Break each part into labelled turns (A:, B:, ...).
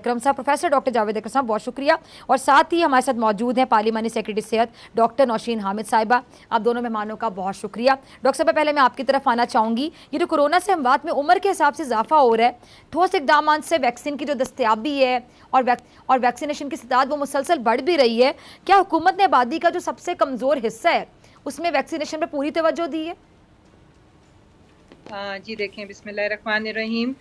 A: अकरम साहब, professor doctor Javed अकरम साहब, बहुत शुक्रिया। और साथ ही हमारे साथ मौजूद हैं पार्लिमानी सेक्रेटरी सेहत डॉक्टर नौशीन हामिद साहिबा। आप दोनों मेहमानों का बहुत शुक्रिया। डॉक्टर साहब, पहले मैं आपकी तरफ आना चाहूँगी। ये जो कोरोना से हम बात में उम्र के हिसाब से इजाफा हो रहा है, ठोस इकदाम से वैक्सीन की जो दस्तयाबी है और वैक्सीनेशन की तादाद वो मुसलसल बढ़ भी रही है, क्या हुकूमत ने आबादी का जो सबसे कमज़ोर हिस्सा है उसमें वैक्सीनेशन पर पूरी तवज्जो दी है?
B: जी देखें, बिस्मिल्लाहिर्रहमानिर्रहीम।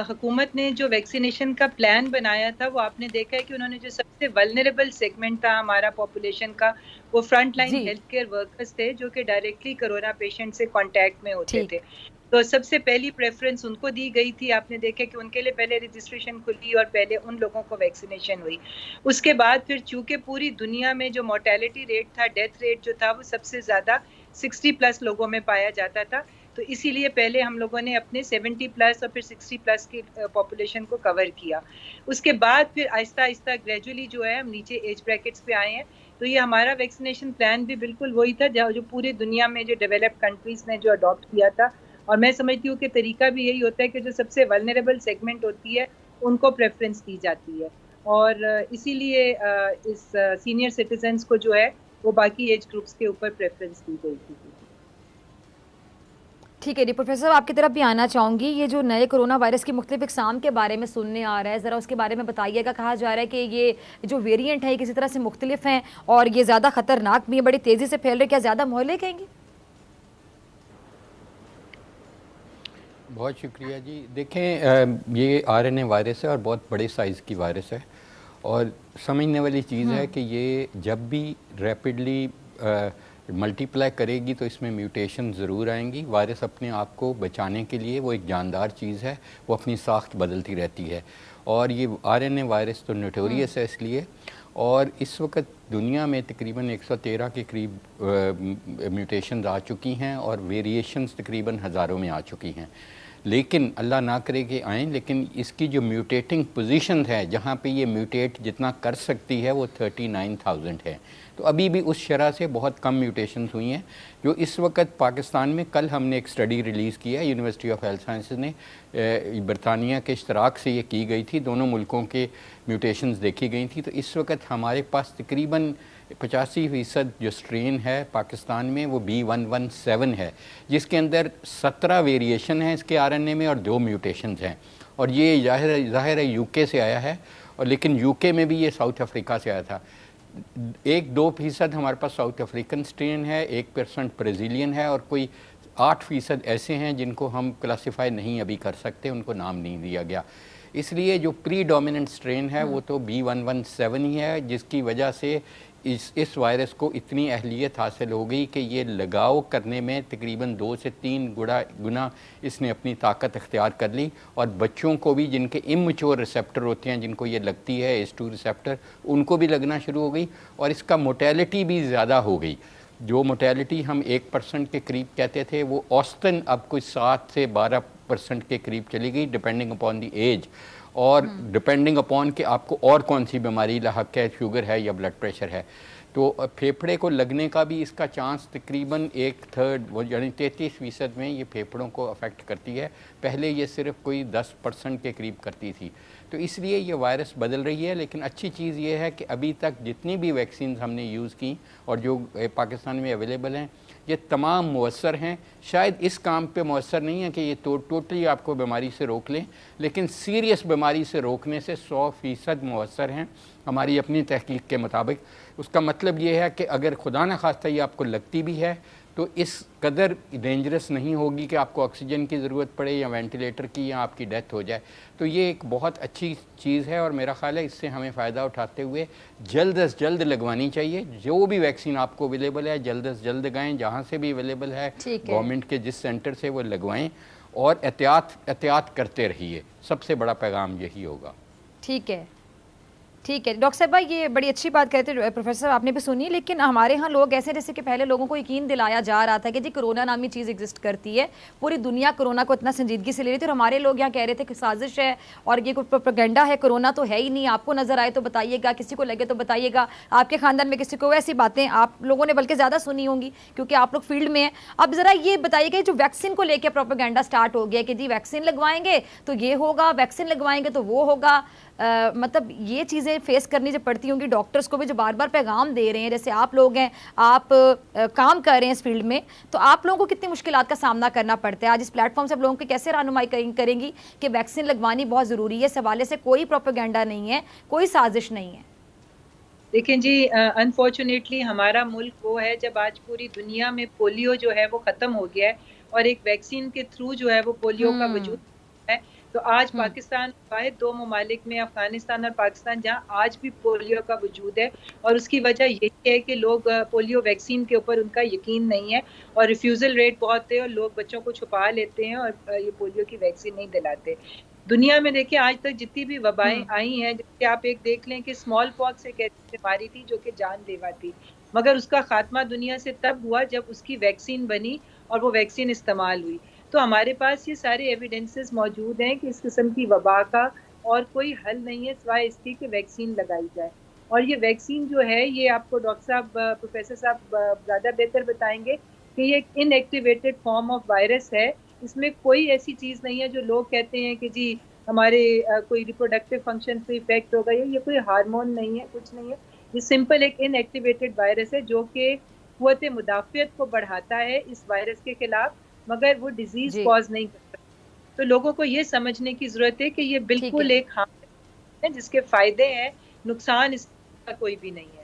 B: हुकूमत ने जो वैक्सीनेशन का प्लान बनाया था वो आपने देखा है कि उन्होंने जो सबसे वल्नरेबल सेगमेंट था हमारा पॉपुलेशन का, वो front line health care workers थे जो कि डायरेक्टली कोरोना पेशेंट से कांटेक्ट में होते थे। तो सबसे पहली प्रेफरेंस उनको दी गई थी। आपने देखा कि उनके लिए पहले रजिस्ट्रेशन खुली और पहले उन लोगों को वैक्सीनेशन हुई। उसके बाद फिर चूंकि पूरी दुनिया में जो मोर्टेलिटी रेट था, डेथ रेट जो था, वो सबसे ज़्यादा 60+ लोगों में पाया जाता था, तो इसीलिए पहले हम लोगों ने अपने 70+ और फिर 60+ की पॉपुलेशन को कवर किया। उसके बाद फिर आहिस्ता आहिस्ता ग्रेजुअली जो है हम नीचे एज ब्रैकेट्स पे आए हैं। तो ये हमारा वैक्सीनेशन प्लान भी बिल्कुल वही था जो पूरी दुनिया में जो डेवलप्ड कंट्रीज ने जो अडॉप्ट किया था। और मैं समझती हूँ कि तरीका भी यही होता है कि जो सबसे वल्नरेबल सेगमेंट होती है उनको प्रेफरेंस दी जाती है, और इसीलिए इस सीनियर सिटीजन्स को जो है वो बाकी एज ग्रुप्स के ऊपर प्रेफरेंस दी गई थी।
A: ठीक है जी, प्रोफेसर आपकी तरफ भी आना चाहूँगी। ये जो नए कोरोना वायरस की मुख्तलिफ इकसाम के बारे में सुनने आ रहा है, ज़रा उसके बारे में बताइएगा। कहा जा रहा है कि ये जो वेरिएंट है ये किसी तरह से मुख्तलिफ हैं और ये ज़्यादा ख़तरनाक भी है, बड़ी तेज़ी से फैल रहे, क्या ज़्यादा मोहल्ले कहेंगे?
C: बहुत शुक्रिया जी। देखें, ये RNA वायरस है और बहुत बड़े साइज़ की वायरस है, और समझने वाली चीज़ है कि ये जब भी रैपिडली मल्टीप्लाई करेगी तो इसमें म्यूटेशन ज़रूर आएंगी। वायरस अपने आप को बचाने के लिए वो एक जानदार चीज़ है, वो अपनी साख्त बदलती रहती है, और ये RNA वायरस तो नोटोरियस है इसलिए। और इस वक्त दुनिया में तकरीबन 113 के करीब म्यूटेशन आ चुकी हैं और वेरिएशंस तकरीबन हज़ारों में आ चुकी हैं। लेकिन अल्लाह ना करे कि आएँ, लेकिन इसकी जो म्यूटेटिंग पोजीशन है जहाँ पे ये म्यूटेट जितना कर सकती है वो 39,000 है। तो अभी भी उस शरह से बहुत कम म्यूटेशंस हुई हैं जो इस वक्त पाकिस्तान में। कल हमने एक स्टडी रिलीज़ किया, यूनिवर्सिटी ऑफ हेल्थ साइंसेज ने, बरतानिया के इश्तराक से ये की गई थी, दोनों मुल्कों के म्यूटेशंस देखी गई थी। तो इस वक्त हमारे पास तकरीबन 85% जो स्ट्रेन है पाकिस्तान में वो B117 है, जिसके अंदर 17 वेरिएशन हैं इसके RNA में और 2 म्यूटेशंस हैं। और ये ज़ाहिर है UK से आया है, और लेकिन UK में भी ये साउथ अफ्रीका से आया था। 1-2% हमारे पास साउथ अफ्रीकन स्ट्रेन है, 1% ब्राज़ीलियन है, और कोई 8% ऐसे हैं जिनको हम क्लासीफाई नहीं अभी कर सकते, उनको नाम नहीं दिया गया। इसलिए जो प्री डोमिनेंट स्ट्रेन है वो तो B117 ही है, जिसकी वजह से इस वायरस को इतनी अहलियत हासिल हो गई कि ये लगाव करने में तकरीबन 2 से 3 गुना इसने अपनी ताकत अख्तियार कर ली। और बच्चों को भी जिनके इमैच्योर रिसेप्टर होते हैं, जिनको ये लगती है H2 रिसेप्टर, उनको भी लगना शुरू हो गई, और इसका मोर्टेलिटी भी ज़्यादा हो गई। जो मोर्टेलिटी हम 1% के करीब कहते थे वो औसतन अब कुछ 7 से 12% के करीब चली गई, डिपेंडिंग अपॉन दी एज, और डिपेंडिंग अपॉन कि आपको और कौन सी बीमारी लाहक है, शुगर है या ब्लड प्रेशर है। तो फेफड़े को लगने का भी इसका चांस तकरीबन 1/3 यानी 33% में ये फेफड़ों को अफेक्ट करती है। पहले ये सिर्फ कोई 10% के करीब करती थी। तो इसलिए ये वायरस बदल रही है। लेकिन अच्छी चीज़ ये है कि अभी तक जितनी भी वैक्सीन हमने यूज़ की और जो पाकिस्तान में अवेलेबल हैं, ये तमाम मुअस्सर हैं। शायद इस काम पे मुअस्सर नहीं है कि ये टोटली आपको बीमारी से रोक लें, लेकिन सीरियस बीमारी से रोकने से 100% मुअस्सर हैं हमारी अपनी तहकीक के मुताबिक। उसका मतलब ये है कि अगर खुदा न खास्ता ये आपको लगती भी है तो इस कदर डेंजरस नहीं होगी कि आपको ऑक्सीजन की ज़रूरत पड़े या वेंटिलेटर की, या आपकी डेथ हो जाए। तो ये एक बहुत अच्छी चीज़ है, और मेरा ख़्याल है इससे हमें फ़ायदा उठाते हुए जल्द अज जल्द लगवानी चाहिए। जो भी वैक्सीन आपको अवेलेबल है जल्द अज जल्द लगाएँ, जहाँ से भी अवेलेबल है गवर्नमेंट के जिस सेंटर से वो लगवाएँ, और एहतियात करते रहिए। सबसे बड़ा पैगाम यही होगा।
A: ठीक है, ठीक है डॉक्टर साहब, ये बड़ी अच्छी बात कहते हैं प्रोफेसर, आपने भी सुनी। लेकिन हमारे यहाँ लोग ऐसे, जैसे कि पहले लोगों को यकीन दिलाया जा रहा था कि जी कोरोना नामी चीज़ एग्जिस्ट करती है, पूरी दुनिया कोरोना को इतना संजीदगी से ले रही थी, और हमारे लोग यहाँ कह रहे थे कि साजिश है और ये कोई प्रोपेगेंडा है, कोरोना तो है ही नहीं, आपको नज़र आए तो बताइएगा, किसी को लगे तो बताइएगा, आपके ख़ानदान में किसी को ऐसी बातें आप लोगों ने बल्कि ज़्यादा सुनी होंगी क्योंकि आप लोग फील्ड में हैं। अब ज़रा ये बताइएगा, जो वैक्सीन को लेकर प्रोपेगेंडा स्टार्ट हो गया कि जी वैक्सीन लगवाएंगे तो ये होगा, वैक्सीन लगवाएंगे तो वो होगा, मतलब ये चीज़ें फेस करनी जो पड़ती होंगी डॉक्टर्स को भी, जो बार बार पैगाम दे रहे हैं, जैसे आप लोग हैं, आप काम कर रहे हैं इस फील्ड में, तो आप लोगों को कितनी मुश्किलात का सामना करना पड़ता है? आज इस प्लेटफॉर्म से आप लोगों की कैसे रहनुमाई करेंगी कि वैक्सीन लगवानी बहुत ज़रूरी है? इस हवाले से कोई प्रोपेगेंडा नहीं है, कोई साजिश नहीं है।
B: देखें जी, अनफॉर्चुनेटली हमारा मुल्क वो है जब आज पूरी दुनिया में पोलियो जो है वो ख़त्म हो गया है और एक वैक्सीन के थ्रू जो है वो पोलियो का वजूद है। तो आज पाकिस्तान वाहिद 2 ममालिक में, अफगानिस्तान और पाकिस्तान, जहाँ आज भी पोलियो का वजूद है और उसकी वजह यही है कि लोग पोलियो वैक्सीन के ऊपर उनका यकीन नहीं है और रिफ्यूज़ल रेट बहुत है और लोग बच्चों को छुपा लेते हैं और ये पोलियो की वैक्सीन नहीं दिलाते। दुनिया में देखिए आज तक जितनी भी वबाएं आई हैं, जैसे आप एक देख लें कि स्मॉल पॉक्स एक ऐसी बीमारी थी जो कि जानलेवा थी, मगर उसका खात्मा दुनिया से तब हुआ जब उसकी वैक्सीन बनी और वो वैक्सीन इस्तेमाल हुई। तो हमारे पास ये सारे एविडेंसेस मौजूद हैं कि इस किस्म की वबा का और कोई हल नहीं है सिवाय इसके कि वैक्सीन लगाई जाए। और ये वैक्सीन जो है, ये आपको डॉक्टर साहब, प्रोफेसर साहब ज़्यादा बेहतर बताएंगे कि ये एक इनएक्टिवेटेड फॉर्म ऑफ वायरस है। इसमें कोई ऐसी चीज़ नहीं है जो लोग कहते हैं कि जी हमारे कोई रिप्रोडक्टिव फंक्शन पे इफेक्ट होगा, ये कोई हार्मोन नहीं है, कुछ नहीं है। ये सिंपल एक इनएक्टिवेटेड वायरस है जो कि क़ुव्वत मुदाफ़ियत को बढ़ाता है इस वायरस के खिलाफ, मगर वो डिजीज़ कॉज नहीं करता। तो लोगों को ये समझने की ज़रूरत है कि ये बिल्कुल एक हार्म है जिसके फ़ायदे हैं, नुकसान इसका कोई भी नहीं है।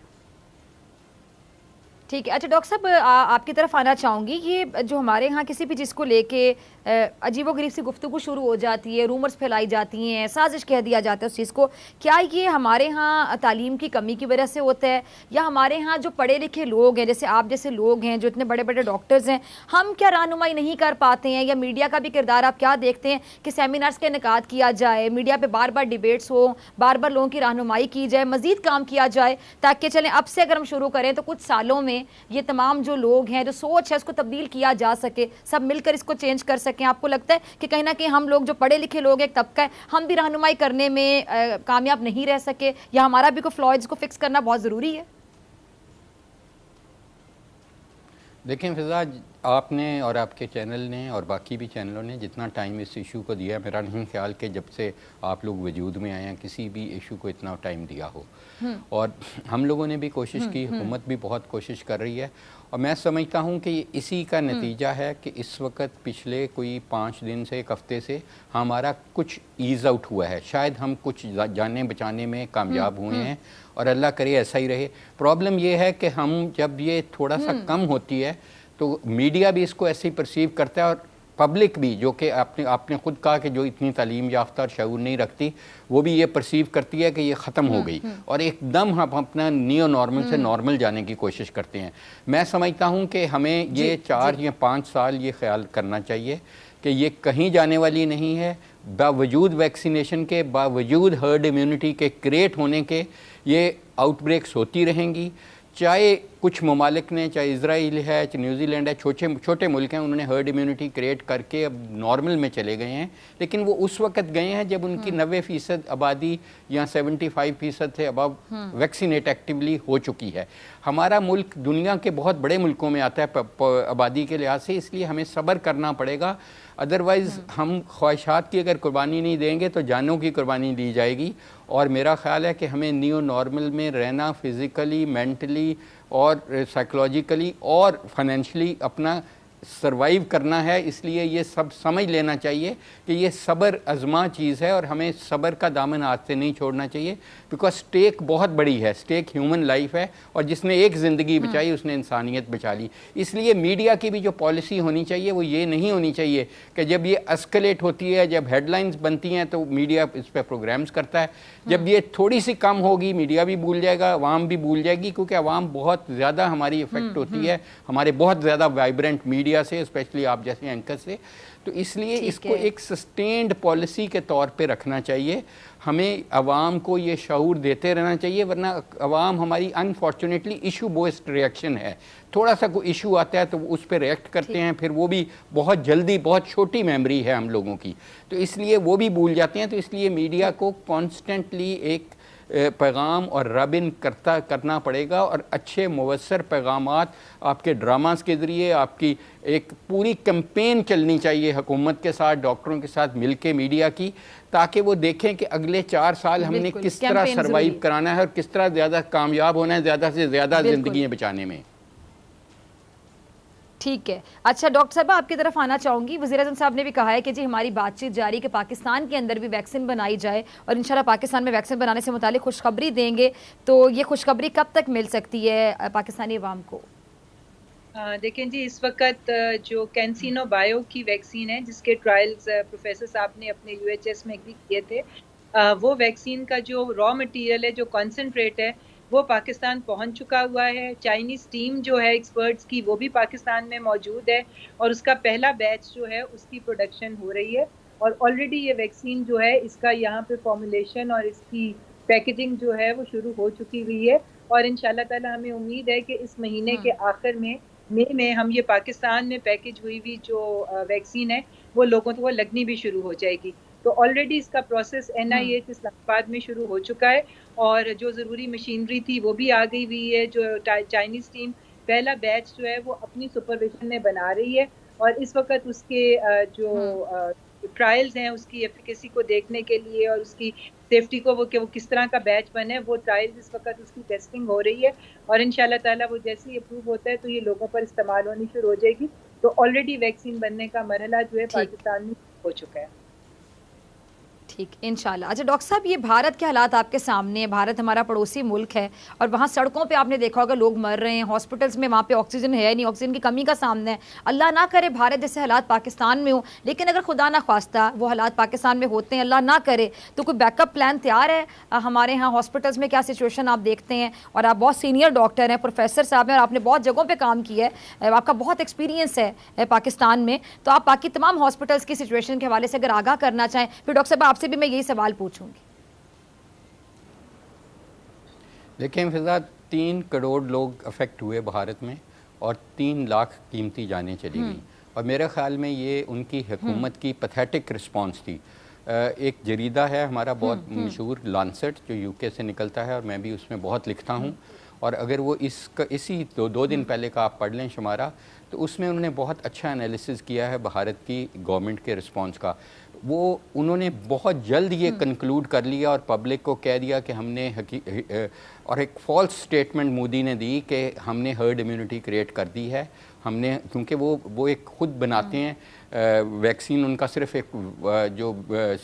A: ठीक है। अच्छा डॉक्टर साहब, आपकी तरफ आना चाहूँगी। ये जो हमारे यहाँ किसी भी चीज़ को लेके अजीबोगरीब सी गुफ्तगू शुरू हो जाती है, रूमर्स फैलाई जाती हैं, साजिश कह दिया जाता है उस चीज़ को, क्या ये हमारे यहाँ तालीम की कमी की वजह से होता है या हमारे यहाँ जो पढ़े लिखे लोग हैं, जैसे आप जैसे लोग हैं जो इतने बड़े बड़े डॉक्टर्स हैं, हम क्या रहनुमाई नहीं कर पाते हैं? या मीडिया का भी किरदार आप क्या देखते हैं कि सेमिनार्स का इनेकाद किया जाए, मीडिया पर बार बार डिबेट्स हो, बार बार लोगों की रहनुमाई की जाए, मज़ीद काम किया जाए, ताकि चलें अब से अगर हम शुरू करें तो कुछ सालों में ये तमाम जो लोग हैं, जो सोच है, उसको तब्दील किया जा सके, सब मिलकर इसको चेंज कर सकें। आपको लगता है कि कहीं ना कहीं हम लोग जो पढ़े लिखे लोग एक तबका है, हम भी रहनुमाई करने में कामयाब नहीं रह सके, या हमारा भी कोई फ्लॉइड्स को फिक्स करना बहुत ज़रूरी है?
C: देखें फिजा, आपने और आपके चैनल ने और बाकी भी चैनलों ने जितना टाइम इस इशू को दिया, मेरा नहीं ख्याल कि जब से आप लोग वजूद में आए हैं किसी भी इशू को इतना टाइम दिया हो। और हम लोगों ने भी कोशिश की, हुकूमत भी बहुत कोशिश कर रही है, और मैं समझता हूँ कि इसी का नतीजा है कि इस वक्त पिछले कोई 5 दिन से, 1 हफ्ते से हमारा कुछ ईज़ आउट हुआ है। शायद हम कुछ जाने बचाने में कामयाब हुए हैं और अल्लाह करे ऐसा ही रहे। प्रॉब्लम ये है कि हम जब ये थोड़ा सा कम होती है तो मीडिया भी इसको ऐसे ही परसीव करता है और पब्लिक भी, जो कि आपने खुद कहा कि जो इतनी तालीम याफ्ता और शऊर नहीं रखती, वो भी ये परसीव करती है कि ये ख़त्म हो गई और एकदम हम अपना नियो नॉर्मल से नॉर्मल जाने की कोशिश करते हैं। मैं समझता हूँ कि हमें ये 4 या 5 साल ये ख्याल करना चाहिए कि ये कहीं जाने वाली नहीं है। बावजूद वैक्सीनेशन के, बावजूद हर्ड इम्यूनिटी के क्रिएट होने के, ये आउटब्रेक्स होती रहेंगी। चाहे कुछ ममालिक ने, चाहे इजराइल है, चाहे न्यूजीलैंड है, छोटे मुल्क हैं, उन्होंने हर्ड इम्यूनिटी क्रिएट करके अब नॉर्मल में चले गए हैं, लेकिन वो उस वक्त गए हैं जब उनकी 90% आबादी या 75% से अबव वैक्सीनेट एक्टिवली हो चुकी है। हमारा मुल्क दुनिया के बहुत बड़े मुल्कों में आता है आबादी के लिहाज से, इसलिए हमें सब्र करना पड़ेगा। अदरवाइज़ हम ख्वाहिशात की अगर कुर्बानी नहीं देंगे तो जानों की कुर्बानी दी जाएगी। और मेरा ख्याल है कि हमें न्यू नॉर्मल में रहना, फिज़िकली, मेंटली और साइकोलॉजिकली और फाइनेंशियली अपना सर्वाइव करना है। इसलिए ये सब समझ लेना चाहिए कि ये सब्र आज़मा चीज़ है और हमें सब्र का दामन हाथ से नहीं छोड़ना चाहिए, बिकॉज स्टेक बहुत बड़ी है, स्टेक ह्यूमन लाइफ है, और जिसने एक ज़िंदगी बचाई उसने इंसानियत बचा ली। इसलिए मीडिया की भी जो पॉलिसी होनी चाहिए वो ये नहीं होनी चाहिए कि जब ये एस्केलेट होती है, जब हेडलाइंस बनती हैं तो मीडिया इस पर प्रोग्राम्स करता है, जब ये थोड़ी सी कम होगी मीडिया भी भूल जाएगा, अवाम भी भूल जाएगी, क्योंकि अवाम बहुत ज़्यादा हमारी इफ़ेक्ट होती है हमारे बहुत ज़्यादा वाइब्रेंट मीडिया से, स्पेशली आप जैसे एंकर से। तो इसलिए इसको एक सस्टेन्ड पॉलिसी के तौर पे रखना चाहिए। हमें अवाम को ये शऊर देते रहना चाहिए, वरना अवाम हमारी अनफॉर्चुनेटली इशू बेस्ड रिएक्शन है। थोड़ा सा कोई इशू आता है तो उस पर रिएक्ट करते हैं, फिर वो भी बहुत जल्दी, बहुत छोटी मेमोरी है हम लोगों की, तो इसलिए वो भी भूल जाते हैं। तो इसलिए मीडिया को कॉन्स्टेंटली एक पैगाम और रबिन करना पड़ेगा और अच्छे मुवस्सर पैगामात आपके ड्रामास के ज़रिए, आपकी एक पूरी कैंपेन चलनी चाहिए हुकूमत के साथ, डॉक्टरों के साथ मिलके मीडिया की, ताकि वो देखें कि अगले 4 साल हमने किस तरह सर्वाइव कराना है और किस तरह ज़्यादा कामयाब होना है, ज़्यादा से ज़्यादा ज़िंदगियाँ बचाने में।
A: ठीक है। अच्छा डॉक्टर साहब आपकी तरफ आना चाहूँगी। वज़ीर-ए-आज़म साहब ने भी कहा है कि जी हमारी बातचीत जारी कि पाकिस्तान के अंदर भी वैक्सीन बनाई जाए और इंशाल्लाह पाकिस्तान में वैक्सीन बनाने से मुतालिक खुशखबरी देंगे, तो ये खुशखबरी कब तक मिल सकती है पाकिस्तानी अवाम को?
B: देखें जी, इस वक्त जो कैंसिनो बायो की वैक्सीन है जिसके ट्रायल्स प्रोफेसर साहब ने अपने UHS में एग्री किए थे, वो वैक्सीन का जो रॉ मटेरियल है, जो कॉन्सेंट्रेट है, वो पाकिस्तान पहुंच चुका हुआ है। चाइनीज़ टीम जो है एक्सपर्ट्स की, वो भी पाकिस्तान में मौजूद है और उसका पहला बैच जो है उसकी प्रोडक्शन हो रही है और ऑलरेडी ये वैक्सीन जो है इसका यहाँ पे फॉर्मुलेशन और इसकी पैकेजिंग जो है वो शुरू हो चुकी हुई है और इंशाल्लाह ताला हमें उम्मीद है कि इस महीने के आखिर में मई में हम ये पाकिस्तान में पैकेज हुई हुई जो वैक्सीन है वो लोगों को लगनी भी शुरू हो जाएगी। तो ऑलरेडी इसका प्रोसेस NIH इस्लामाबाद में शुरू हो चुका है और जो ज़रूरी मशीनरी थी वो भी आ गई हुई है। जो चाइनीज़ टीम पहला बैच जो है वो अपनी सुपरविजन में बना रही है और इस वक्त उसके जो ट्रायल्स हैं उसकी एफिकेसी को देखने के लिए और उसकी सेफ्टी को वो किस तरह का बैच बने, वो ट्रायल्स इस वक्त उसकी टेस्टिंग हो रही है और इंशाल्लाह ताला वो जैसे ही अप्रूव होता है तो ये लोगों पर इस्तेमाल होनी शुरू हो जाएगी। तो ऑलरेडी वैक्सीन बनने का मरहला जो है पाकिस्तान में हो चुका है।
A: ठीक, इंशाल्लाह। अच्छा डॉक्टर साहब, ये भारत के हालात आपके सामने है। भारत हमारा पड़ोसी मुल्क है और वहाँ सड़कों पे आपने देखा होगा लोग मर रहे हैं, हॉस्पिटल्स में वहाँ पे ऑक्सीजन है नहीं, ऑक्सीजन की कमी का सामना है। अल्लाह ना करे भारत जैसे हालात पाकिस्तान में हो, लेकिन अगर खुदा ना ख्वास्ता वो हालात पाकिस्तान में होते हैं, अल्लाह ना करे, तो कोई बैकअप प्लान तैयार है? हमारे यहाँ हॉस्पिटल्स में क्या सिचुएशन आप देखते हैं? और आप बहुत सीनियर डॉक्टर हैं, प्रोफेसर साहब हैं और आपने बहुत जगहों पर काम किया है, आपका बहुत एक्सपीरियंस है पाकिस्तान में, तो आप बाकी तमाम हॉस्पिटल्स की सिचुएशन के हवाले से अगर आगाह करना चाहें, फिर डॉक्टर साहब आपसे भी मैं यही सवाल पूछूंगी।
C: देखिए फिजा, 3 करोड़ लोग अफेक्ट हुए भारत में और 3 लाख कीमती जानें चली गई और मेरे ख्याल में ये उनकी हुकूमत की पैथेटिक रिस्पांस थी। एक जरीदा है हमारा बहुत मशहूर लांसेट जो UK से निकलता है और मैं भी उसमें बहुत लिखता हूँ और अगर वो इसी 2 दिन पहले का आप पढ़ लें शुमारा, तो उसमें उन्होंने बहुत अच्छा एनालिसिस किया है भारत की गवर्नमेंट के रिस्पांस का। वो उन्होंने बहुत जल्द ये कंक्लूड कर लिया और पब्लिक को कह दिया कि हमने और एक फॉल्स स्टेटमेंट मोदी ने दी कि हमने हर्ड इम्यूनिटी क्रिएट कर दी है हमने, क्योंकि वो एक खुद बनाते हैं वैक्सीन, उनका सिर्फ एक जो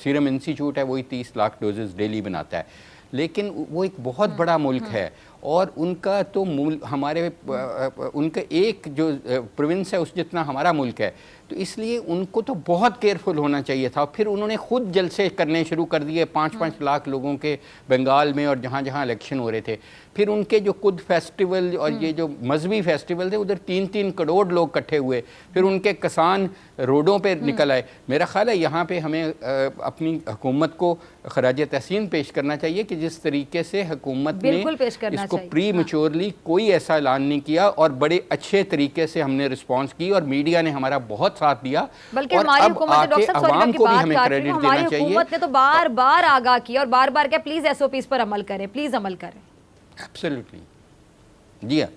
C: सीरम इंस्टीट्यूट है वही 30 लाख डोजेस डेली बनाता है, लेकिन वो एक बहुत बड़ा मुल्क है और उनका तो हमारे उनका एक जो प्रोविंस है उस जितना हमारा मुल्क है, तो इसलिए उनको तो बहुत केयरफुल होना चाहिए था। फिर उन्होंने खुद जलसे करने शुरू कर दिए 5-5 लाख लोगों के बंगाल में और जहाँ जहाँ इलेक्शन हो रहे थे। फिर उनके जो खुद फेस्टिवल और ये जो मजहबी फेस्टिवल थे उधर 3-3 करोड़ लोग इकट्ठे हुए, फिर उनके किसान रोडों पे निकल आए। मेरा ख्याल है यहाँ पे हमें अपनी हुकूमत को खराज तहसीन पेश करना चाहिए कि जिस तरीके से हुकूमत ने इसको प्री मैच्योरली कोई ऐसा ऐलान नहीं किया और बड़े अच्छे तरीके से हमने रिस्पॉन्स की और मीडिया ने हमारा बहुत साथ दिया।
A: बल्कि हमारी हुकूमत ने अवाम को भी हमें क्रेडिट देना चाहिए। हुकूमत ने तो बार बार आगाह किया और बार बार क्या प्लीज SOPs पर अमल करें, प्लीज अमल करें।
C: एब्सोल्युटली जी हाँ,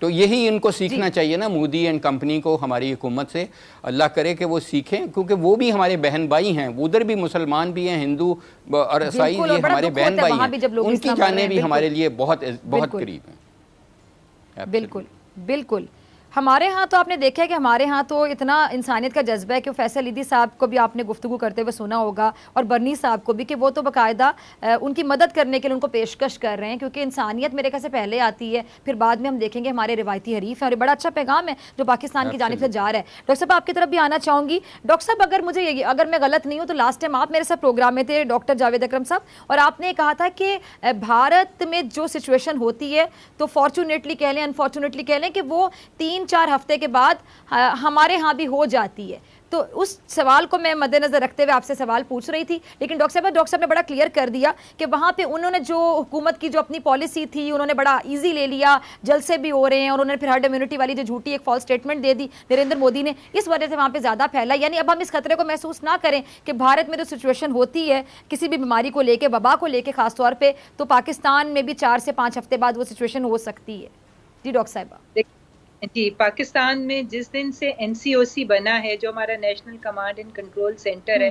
C: तो यही इनको सीखना चाहिए ना मोदी एंड कंपनी को, हमारी हुकूमत से। अल्लाह करे कि वो सीखें, क्योंकि वो भी हमारे बहन भाई हैं, उधर भी मुसलमान भी हैं, हिंदू और ईसाई भी हमारे बहन भाई हैं, उनकी जानें भी हमारे लिए बहुत बहुत करीब हैं।
A: बिल्कुल बिल्कुल। हमारे यहाँ तो आपने देखा है कि हमारे यहाँ तो इतना इंसानियत का जज्बा है कि फैसल ईदी साहब को भी आपने गुफ्तगू करते हुए सुना होगा और बर्नी साहब को भी, कि वो तो बाकायदा उनकी मदद करने के लिए उनको पेशकश कर रहे हैं, क्योंकि इंसानियत मेरे ख्याल से पहले आती है, फिर बाद में हम देखेंगे हमारे रिवायती हरीफ हैं और बड़ा अच्छा पैगाम है जो पाकिस्तान की जानिब से जा रहा है। डॉक्टर साहब आपकी तरफ भी आना चाहूँगी। डॉक्टर साहब अगर मैं गलत नहीं हूँ तो लास्ट टाइम आप मेरे साथ प्रोग्राम में थे, डॉक्टर जावेद अकरम साहब, और आपने कहा था कि भारत में जो सिचुएशन होती है तो फॉर्चुनेटली कह लें अनफॉर्चुनेटली कह लें कि वो 3 3-4 हफ्ते के बाद हमारे यहाँ भी हो जाती है। तो उस सवाल को मैं मद्देनजर रखते हुए आपसे सवाल पूछ रही थी, लेकिन डॉक्टर साहब ने बड़ा क्लियर कर दिया कि वहाँ पे उन्होंने जो हुकूमत की जो अपनी पॉलिसी थी उन्होंने बड़ा इजी ले लिया, जल्द से भी हो रहे हैं, और उन्होंने फिर हर्ड इम्यूनिटी वाली जो झूठी एक फॉल्स स्टेटमेंट दे दी नरेंद्र मोदी ने, इस वजह से वहाँ पे ज़्यादा फैला। यानी अब हम इस खतरे को महसूस ना करें कि भारत में जो सिचुएशन होती है किसी भी बीमारी को लेकर, वबा को लेकर खासतौर पर, तो पाकिस्तान में भी 4 से 5 हफ्ते बाद वो सिचुएशन हो सकती है। जी डॉक्टर साहिबा।
B: जी, पाकिस्तान में जिस दिन से NCOC बना है, जो हमारा national command and control centre है,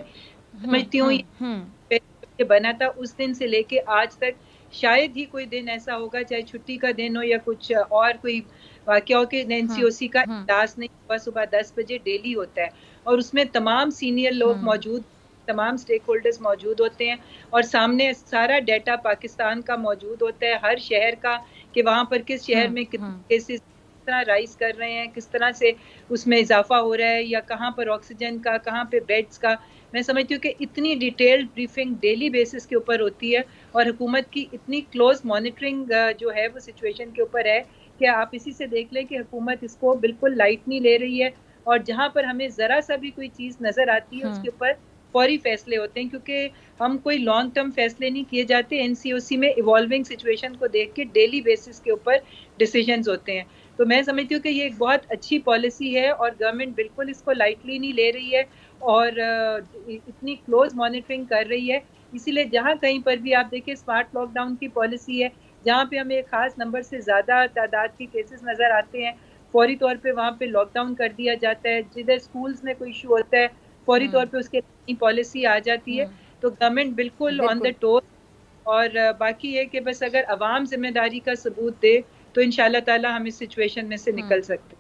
B: समझती हूँ ये बना था, उस दिन से लेके आज तक शायद ही कोई दिन ऐसा होगा, चाहे छुट्टी का दिन हो या कुछ और कोई वाकया हो, कि NCOC का इजलास नहीं हुआ। सुबह 10 बजे डेली होता है और उसमें तमाम सीनियर लोग मौजूद, तमाम स्टेक होल्डर्स मौजूद होते हैं और सामने सारा डाटा पाकिस्तान का मौजूद होता है, हर शहर का, कि वहाँ पर किस शहर में कितने केसेस राइज कर रहे हैं, किस तरह से उसमें इजाफा हो रहा है, या कहाँ पर ऑक्सीजन का, कहाँ पे बेड्स का। मैं समझती हूँ कि इतनी डिटेल्ड ब्रीफिंग डेली बेसिस के ऊपर होती है और हुकूमत की इतनी क्लोज मॉनिटरिंग जो है वो सिचुएशन के ऊपर है कि आप इसी से देख लें कि हुकूमत इसको बिल्कुल लाइट नहीं ले रही है, और जहाँ पर हमें ज़रा सा भी कोई चीज़ नज़र आती है उसके ऊपर फौरी फैसले होते हैं, क्योंकि हम कोई लॉन्ग टर्म फैसले नहीं किए जाते। NCOC में इवॉल्विंग सिचुएशन को देख के डेली बेसिस के ऊपर डिसीजंस होते हैं। तो मैं समझती हूँ कि ये एक बहुत अच्छी पॉलिसी है और गवर्नमेंट बिल्कुल इसको लाइटली नहीं ले रही है और इतनी क्लोज मॉनिटरिंग कर रही है। इसीलिए जहाँ कहीं पर भी आप देखिए स्मार्ट लॉकडाउन की पॉलिसी है, जहाँ पे हमें एक खास नंबर से ज़्यादा तादाद के केसेस नज़र आते हैं, फौरी तौर पे वहाँ पे लॉकडाउन कर दिया जाता है। जिधर स्कूल्स में कोई इशू होता है, फौरी तौर पे उसके नई पॉलिसी आ जाती है। तो गवर्नमेंट बिल्कुल ऑन द टोर, और बाकी ये कि बस अगर अवाम जिम्मेदारी का सबूत दे तो इंशाल्लाह ताला हम इस सिचुएशन में से निकल सकते हैं।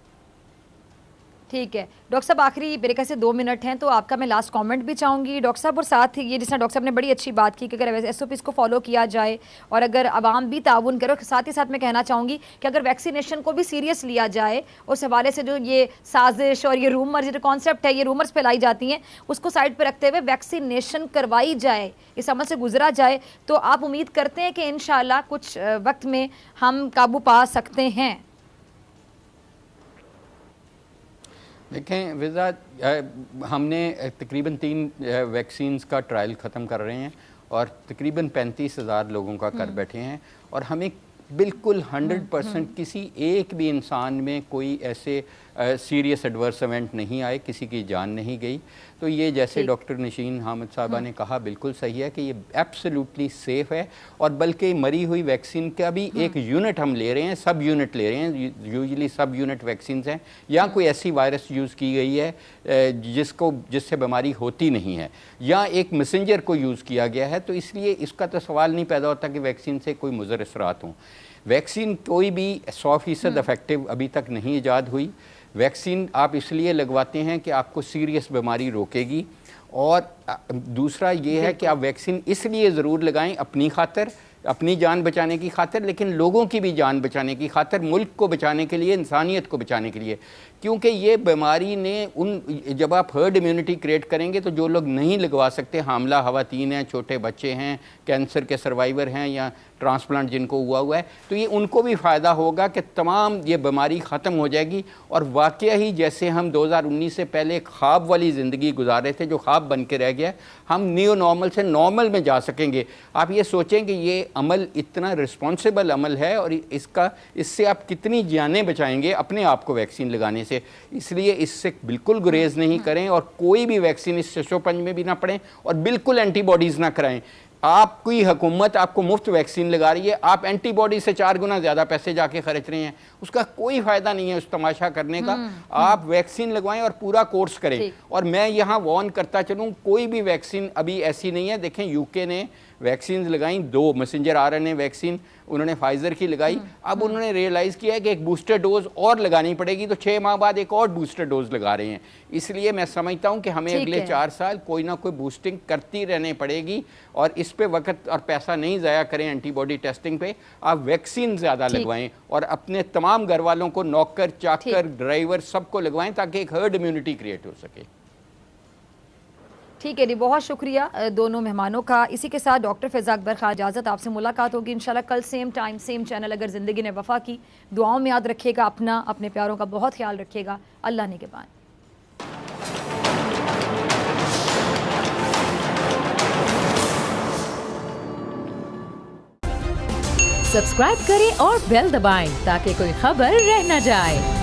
A: ठीक है डॉक्टर साहब, आखिरी मेरे ख्याल से 2 मिनट हैं, तो आपका मैं लास्ट कमेंट भी चाहूँगी डॉक्टर साहब। और साथ ही ये जिस डॉक्टर साहब ने बड़ी अच्छी बात की कि अगर SOPs को फॉलो किया जाए और अगर आवाम भी ताउन करे, साथ ही साथ मैं कहना चाहूँगी कि अगर वैक्सीनेशन को भी सीरियस लिया जाए, उस हवाले से जो ये साजिश और ये रूमर जो कॉन्सेप्ट है, ये रूमर्स फैलाई जाती हैं, उसको साइड पर रखते हुए वैक्सीनेशन करवाई जाए, इस अमल से गुजरा जाए, तो आप उम्मीद करते हैं कि इंशाल्लाह कुछ वक्त में हम काबू पा सकते हैं?
C: देखें विज़ा, हमने तकरीबन 3 वैक्सीन्स का ट्रायल ख़त्म कर रहे हैं और तकरीबन 35,000 लोगों का कर बैठे हैं, और हमें बिल्कुल 100% किसी एक भी इंसान में कोई ऐसे सीरियस एडवर्स इवेंट नहीं आए, किसी की जान नहीं गई। तो ये जैसे डॉक्टर नशीन हामिद साहबा ने कहा बिल्कुल सही है कि ये एब्सोल्युटली सेफ़ है, और बल्कि मरी हुई वैक्सीन का भी एक यूनिट हम ले रहे हैं, सब यूनिट ले रहे हैं, यूजुअली सब यूनिट वैक्सीन हैं, या कोई ऐसी वायरस यूज़ की गई है जिससे बीमारी होती नहीं है, या एक मैसेंजर को यूज़ किया गया है, तो इसलिए इसका तो सवाल नहीं पैदा होता कि वैक्सीन से कोई मुज़र असरात हों। वैक्सीन कोई भी 100% इफेक्टिव अभी तक नहीं ईजाद हुई। वैक्सीन आप इसलिए लगवाते हैं कि आपको सीरियस बीमारी रोकेगी, और दूसरा ये है कि आप वैक्सीन इसलिए ज़रूर लगाएं अपनी खातर, अपनी जान बचाने की खातर, लेकिन लोगों की भी जान बचाने की खातर, मुल्क को बचाने के लिए, इंसानियत को बचाने के लिए। क्योंकि ये बीमारी ने जब आप हर्ड इम्यूनिटी क्रिएट करेंगे तो जो लोग नहीं लगवा सकते, हामला खवातीन हैं, छोटे बच्चे हैं, कैंसर के सर्वाइवर हैं, या ट्रांसप्लांट जिनको हुआ है, तो ये उनको भी फ़ायदा होगा कि तमाम ये बीमारी ख़त्म हो जाएगी। और वाकया ही जैसे हम 2019 से पहले ख्वाब वाली ज़िंदगी गुजारे थे, जो ख्वाब बन के रह गया, हम न्यू नॉर्मल से नॉर्मल में जा सकेंगे। आप ये सोचें कि ये अमल इतना रिस्पॉन्सिबल अमल है, और इससे आप कितनी जानें बचाएंगे अपने आप को वैक्सीन लगाने से। इसलिए इससे बिल्कुल गुरेज नहीं करें, और कोई भी वैक्सीन इस शशोपंज में भी ना पड़ें, और बिल्कुल एंटीबॉडीज़ ना कराएं। आपकी हुकूमत आपको मुफ्त वैक्सीन लगा रही है, आप एंटीबॉडी से 4 गुना ज़्यादा पैसे जाके खर्च रहे हैं, उसका कोई फ़ायदा नहीं है उस तमाशा करने का। आप वैक्सीन लगवाएं और पूरा कोर्स करें। और मैं यहाँ वॉर्न करता चलूँ, कोई भी वैक्सीन अभी ऐसी नहीं है। देखें UK ने वैक्सीन लगाई 2 मैसेंजर RNA वैक्सीन, उन्होंने फाइज़र की लगाई, अब उन्होंने रियलाइज़ किया है कि एक बूस्टर डोज और लगानी पड़ेगी, तो 6 माह बाद एक और बूस्टर डोज लगा रहे हैं। इसलिए मैं समझता हूं कि हमें अगले 4 साल कोई ना कोई बूस्टिंग करती रहनी पड़ेगी, और इस पे वक्त और पैसा नहीं ज़ाया करें एंटीबॉडी टेस्टिंग पे। आप वैक्सीन ज़्यादा लगवाएं और अपने तमाम घर वालों को, नौकर चाकर ड्राइवर सबको लगवाएं, ताकि एक हर्ड इम्यूनिटी क्रिएट हो सके।
A: ठीक है जी, बहुत शुक्रिया दोनों मेहमानों का। इसी के साथ डॉक्टर फ़िज़ा अकबर खान इजाज़त, आपसे मुलाकात होगी इंशाल्लाह कल सेम टाइम सेम चैनल, अगर ज़िंदगी ने वफ़ा की। दुआओं में याद रखिएगा अपना, अपने प्यारों का बहुत ख्याल रखिएगा। अल्लाह निगहबान।
D: सब्सक्राइब करें और बेल दबाएं ताकि कोई खबर रह न जाए।